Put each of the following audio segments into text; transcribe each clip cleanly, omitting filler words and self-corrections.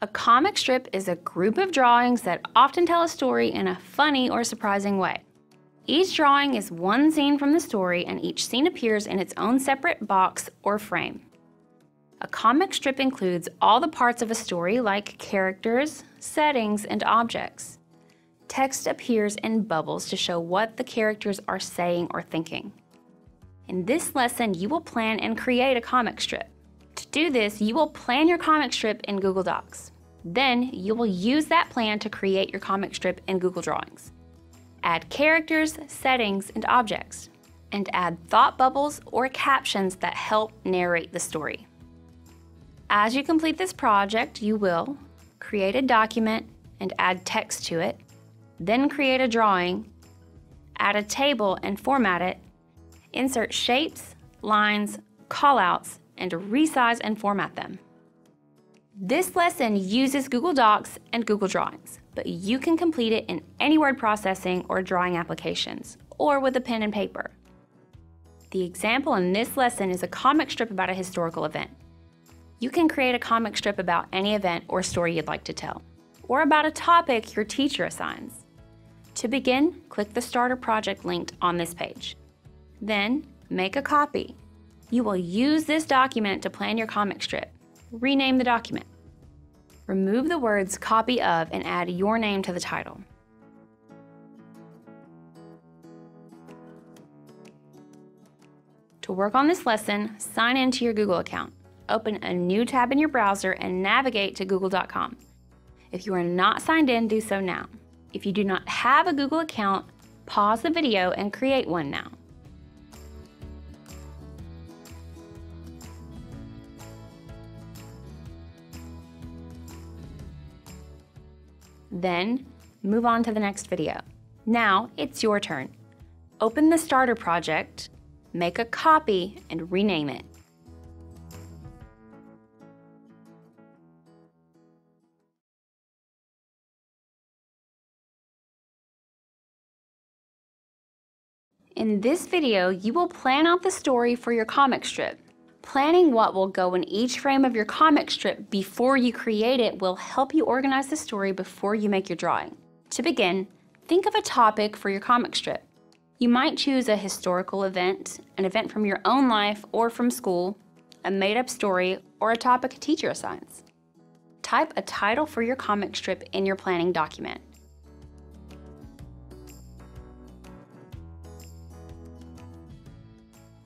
A comic strip is a group of drawings that often tell a story in a funny or surprising way. Each drawing is one scene from the story, and each scene appears in its own separate box or frame. A comic strip includes all the parts of a story like characters, settings, and objects. Text appears in bubbles to show what the characters are saying or thinking. In this lesson, you will plan and create a comic strip. To do this, you will plan your comic strip in Google Docs. Then, you will use that plan to create your comic strip in Google Drawings. Add characters, settings, and objects, and add thought bubbles or captions that help narrate the story. As you complete this project, you will create a document and add text to it, then create a drawing, add a table and format it, insert shapes, lines, callouts, and resize and format them. This lesson uses Google Docs and Google Drawings, but you can complete it in any word processing or drawing applications, or with a pen and paper. The example in this lesson is a comic strip about a historical event. You can create a comic strip about any event or story you'd like to tell, or about a topic your teacher assigns. To begin, click the Starter Project linked on this page. Then, make a copy. You will use this document to plan your comic strip. Rename the document. Remove the words "copy of" and add your name to the title. To work on this lesson, sign into your Google account. Open a new tab in your browser and navigate to google.com. If you are not signed in, do so now. If you do not have a Google account, pause the video and create one now. Then, move on to the next video. Now, it's your turn. Open the Starter Project, make a copy, and rename it. In this video, you will plan out the story for your comic strip. Planning what will go in each frame of your comic strip before you create it will help you organize the story before you make your drawing. To begin, think of a topic for your comic strip. You might choose a historical event, an event from your own life or from school, a made-up story, or a topic a teacher assigns. Type a title for your comic strip in your planning document.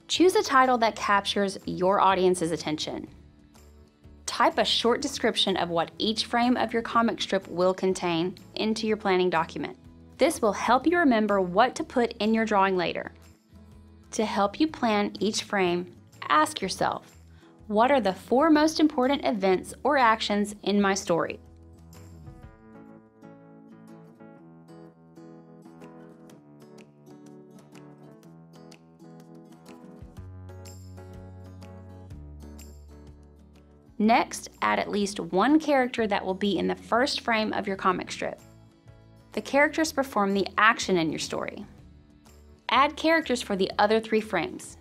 Choose a title that captures your audience's attention. Type a short description of what each frame of your comic strip will contain into your planning document. This will help you remember what to put in your drawing later. To help you plan each frame, ask yourself, what are the 4 most important events or actions in my story? Next, add at least one character that will be in the first frame of your comic strip. The characters perform the action in your story. Add characters for the other 3 frames.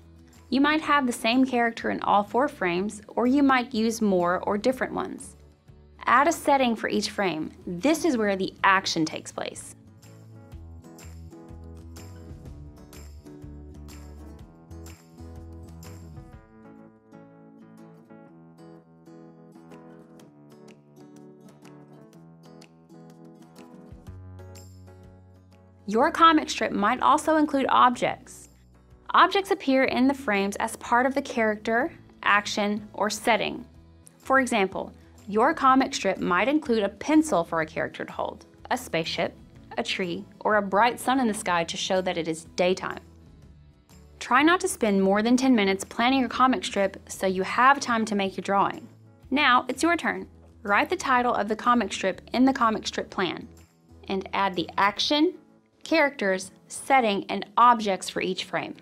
You might have the same character in all 4 frames, or you might use more or different ones. Add a setting for each frame. This is where the action takes place. Your comic strip might also include objects. Objects appear in the frames as part of the character, action, or setting. For example, your comic strip might include a pencil for a character to hold, a spaceship, a tree, or a bright sun in the sky to show that it is daytime. Try not to spend more than 10 minutes planning your comic strip so you have time to make your drawing. Now, it's your turn. Write the title of the comic strip in the comic strip plan, and add the action, characters, setting, and objects for each frame.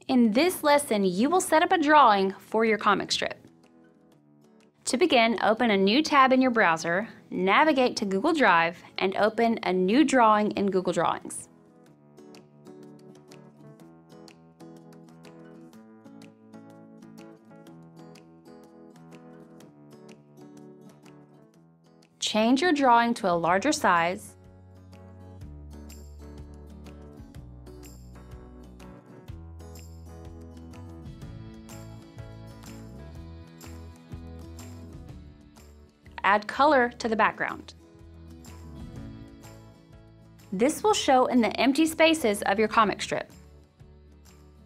In this lesson, you will set up a drawing for your comic strip. To begin, open a new tab in your browser, navigate to Google Drive, and open a new drawing in Google Drawings. Change your drawing to a larger size. Add color to the background. This will show in the empty spaces of your comic strip.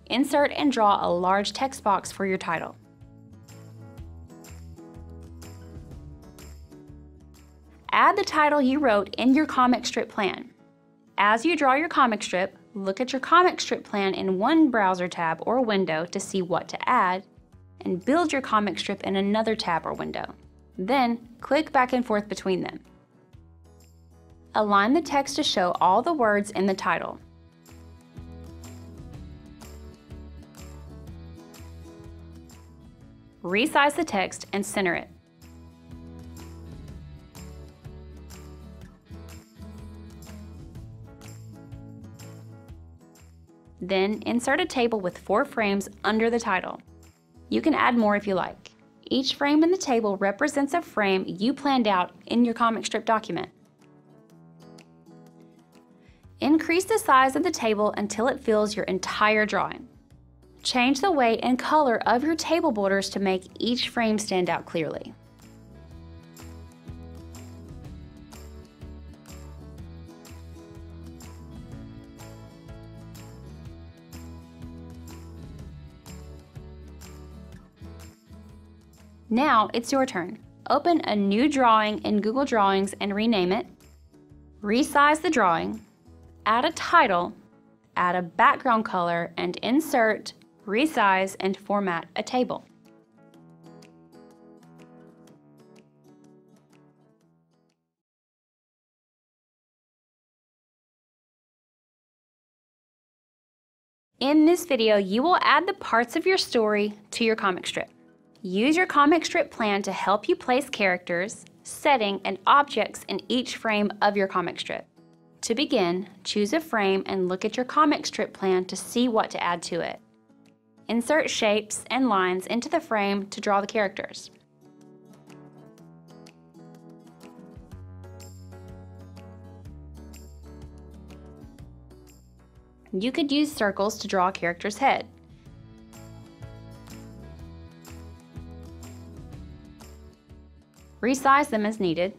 Insert and draw a large text box for your title. Add the title you wrote in your comic strip plan. As you draw your comic strip, look at your comic strip plan in one browser tab or window to see what to add, and build your comic strip in another tab or window. Then, click back and forth between them. Align the text to show all the words in the title. Resize the text and center it. Then, insert a table with 4 frames under the title. You can add more if you like. Each frame in the table represents a frame you planned out in your comic strip document. Increase the size of the table until it fills your entire drawing. Change the weight and color of your table borders to make each frame stand out clearly. Now it's your turn. Open a new drawing in Google Drawings and rename it. Resize the drawing, add a title, add a background color, and insert, resize, and format a table. In this video, you will add the parts of your story to your comic strip. Use your comic strip plan to help you place characters, setting, and objects in each frame of your comic strip. To begin, choose a frame and look at your comic strip plan to see what to add to it. Insert shapes and lines into the frame to draw the characters. You could use circles to draw a character's head. Resize them as needed.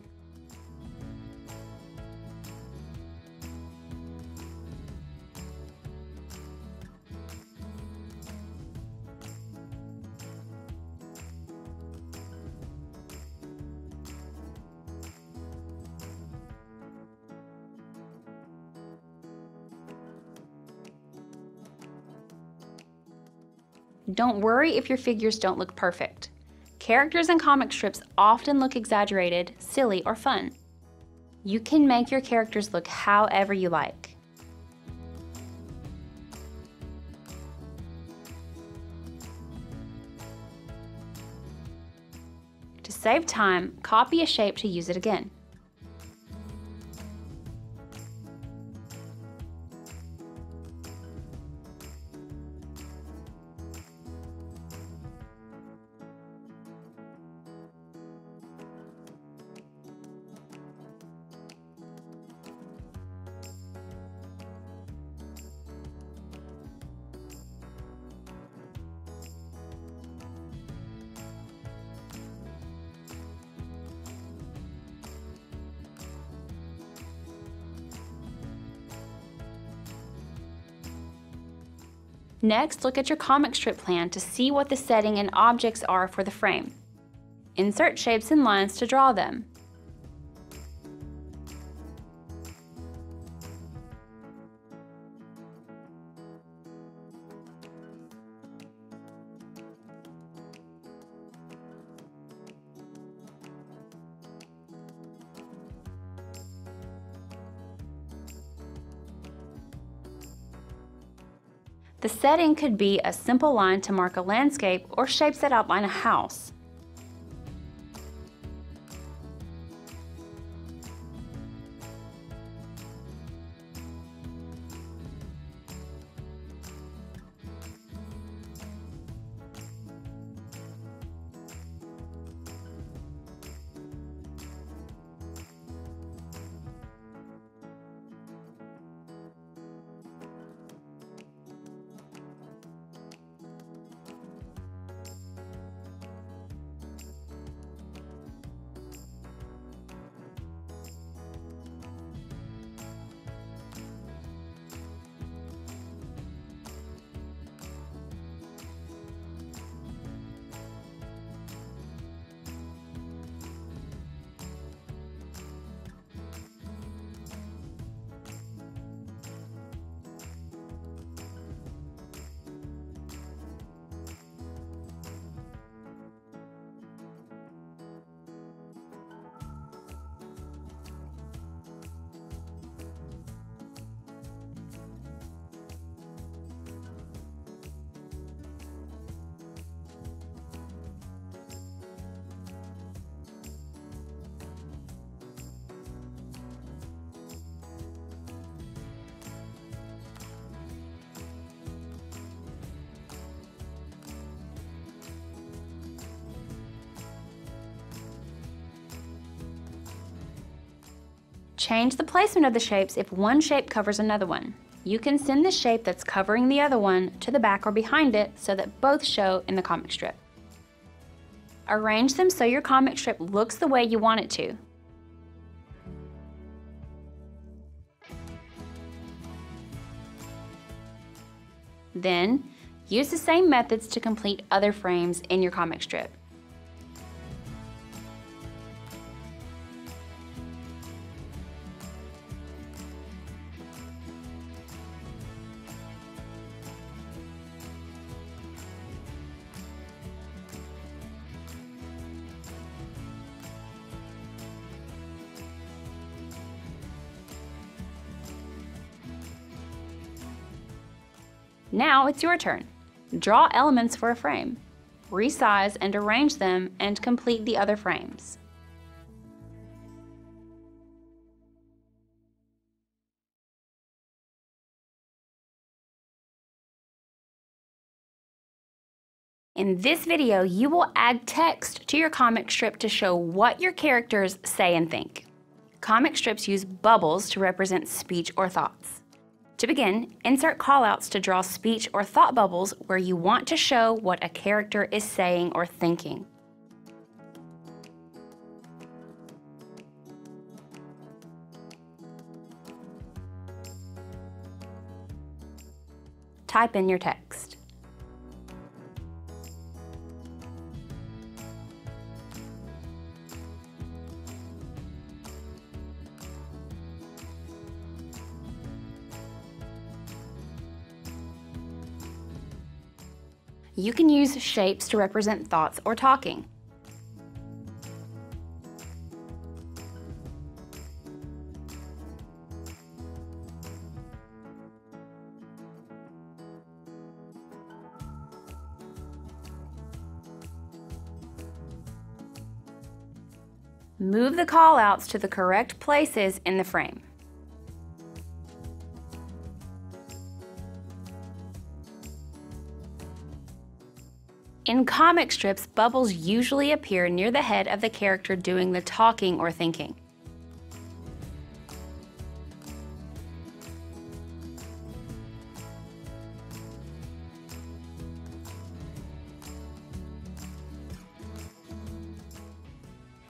Don't worry if your figures don't look perfect. Characters in comic strips often look exaggerated, silly, or fun. You can make your characters look however you like. To save time, copy a shape to use it again. Next, look at your comic strip plan to see what the setting and objects are for the frame. Insert shapes and lines to draw them. The setting could be a simple line to mark a landscape or shapes that outline a house. Change the placement of the shapes if one shape covers another one. You can send the shape that's covering the other one to the back or behind it so that both show in the comic strip. Arrange them so your comic strip looks the way you want it to. Then, use the same methods to complete other frames in your comic strip. Now it's your turn. Draw elements for a frame. Resize and arrange them and complete the other frames. In this video, you will add text to your comic strip to show what your characters say and think. Comic strips use bubbles to represent speech or thoughts. To begin, insert callouts to draw speech or thought bubbles where you want to show what a character is saying or thinking. Type in your text. You can use shapes to represent thoughts or talking. Move the callouts to the correct places in the frame. In comic strips, bubbles usually appear near the head of the character doing the talking or thinking.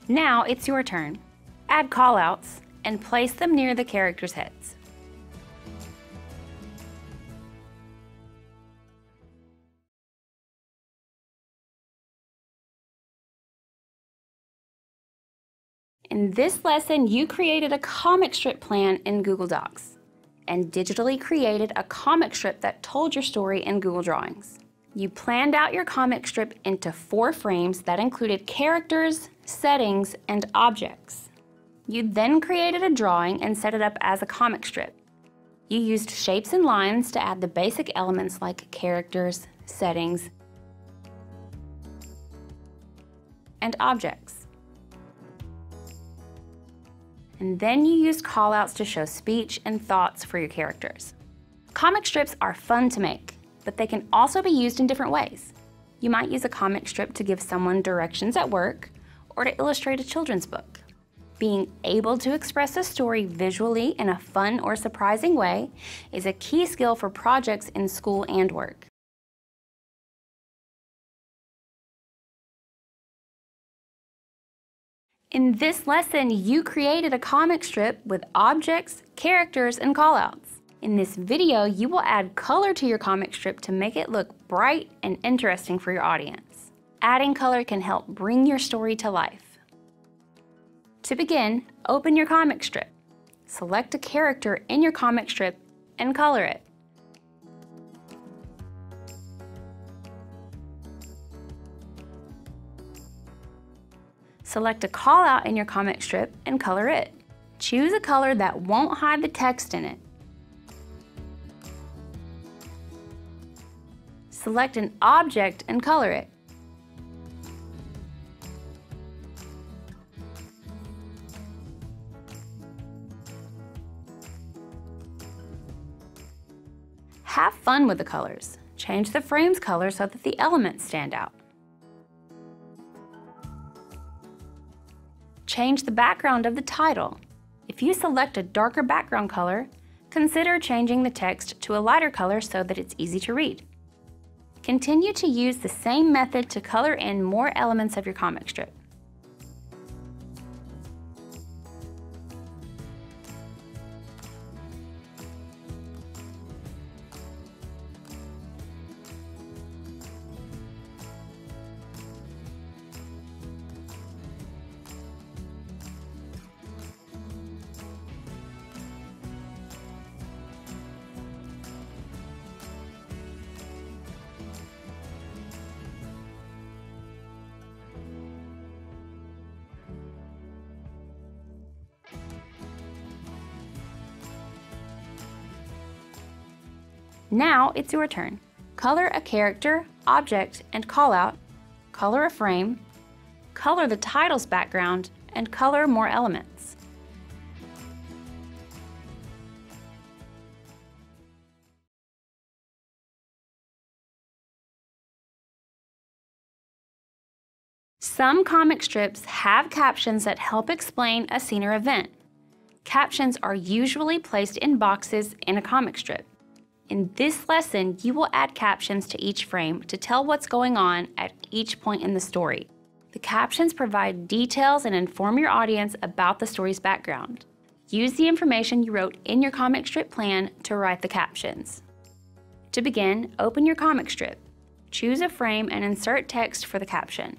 Now it's your turn. Add callouts and place them near the characters' heads. In this lesson, you created a comic strip plan in Google Docs and digitally created a comic strip that told your story in Google Drawings. You planned out your comic strip into 4 frames that included characters, settings, and objects. You then created a drawing and set it up as a comic strip. You used shapes and lines to add the basic elements like characters, settings, and objects. And then you used callouts to show speech and thoughts for your characters. Comic strips are fun to make, but they can also be used in different ways. You might use a comic strip to give someone directions at work or to illustrate a children's book. Being able to express a story visually in a fun or surprising way is a key skill for projects in school and work. In this lesson, you created a comic strip with objects, characters, and callouts. In this video, you will add color to your comic strip to make it look bright and interesting for your audience. Adding color can help bring your story to life. To begin, open your comic strip. Select a character in your comic strip and color it. Select a callout in your comic strip and color it. Choose a color that won't hide the text in it. Select an object and color it. Have fun with the colors. Change the frame's color so that the elements stand out. Change the background of the title. If If you select a darker background color, consider changing the text to a lighter color so that it's easy to read. Continue to use the same method to color in more elements of your comic strip. Now it's your turn. Color a character, object, and callout, color a frame, color the title's background, and color more elements. Some comic strips have captions that help explain a scene or event. Captions are usually placed in boxes in a comic strip. In this lesson, you will add captions to each frame to tell what's going on at each point in the story. The captions provide details and inform your audience about the story's background. Use the information you wrote in your comic strip plan to write the captions. To begin, open your comic strip. Choose a frame and insert text for the caption.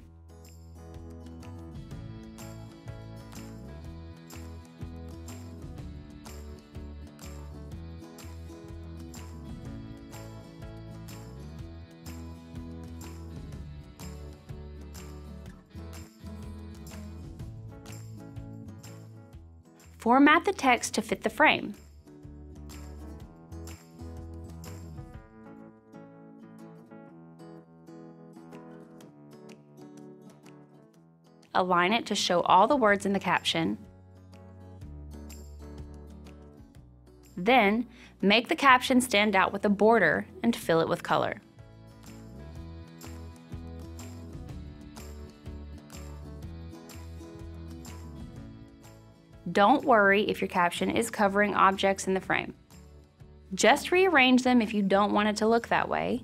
Format the text to fit the frame. Align it to show all the words in the caption. Then, make the caption stand out with a border and fill it with color. Don't worry if your caption is covering objects in the frame. Just rearrange them if you don't want it to look that way.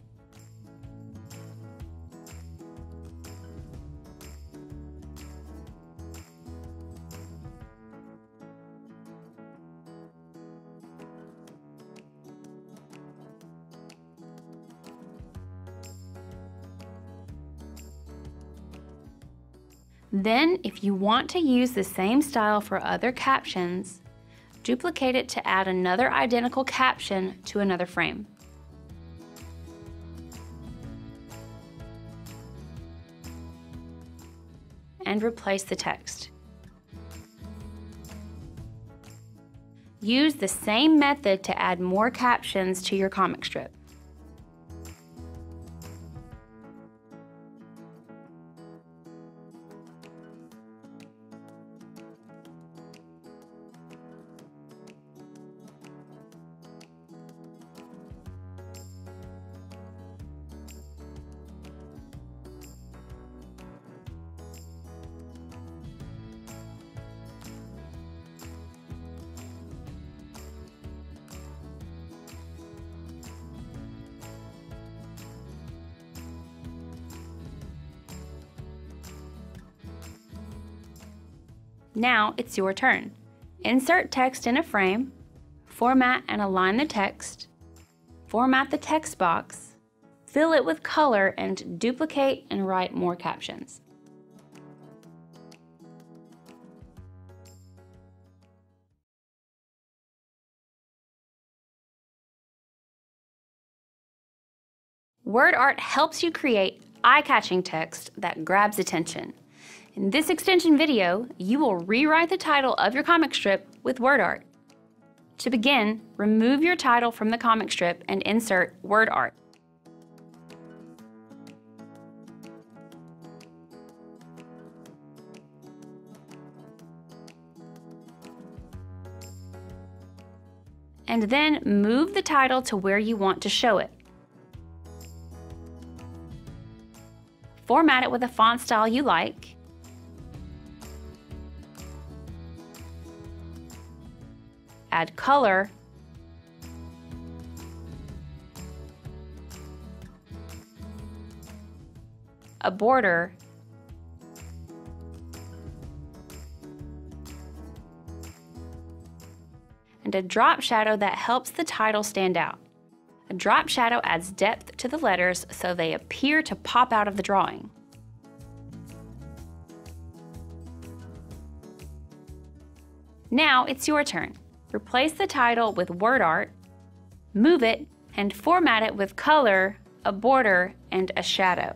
Then, if you want to use the same style for other captions, duplicate it to add another identical caption to another frame. And replace the text. Use the same method to add more captions to your comic strip. Now it's your turn. Insert text in a frame, format and align the text, format the text box, fill it with color, and duplicate and write more captions. Word art helps you create eye-catching text that grabs attention. In this extension video, you will rewrite the title of your comic strip with word art. To begin, remove your title from the comic strip and insert word art. And then move the title to where you want to show it. Format it with a font style you like. add color, a border, and a drop shadow that helps the title stand out. A drop shadow adds depth to the letters so they appear to pop out of the drawing. Now it's your turn. Replace the title with word art, move it, and format it with color, a border, and a shadow.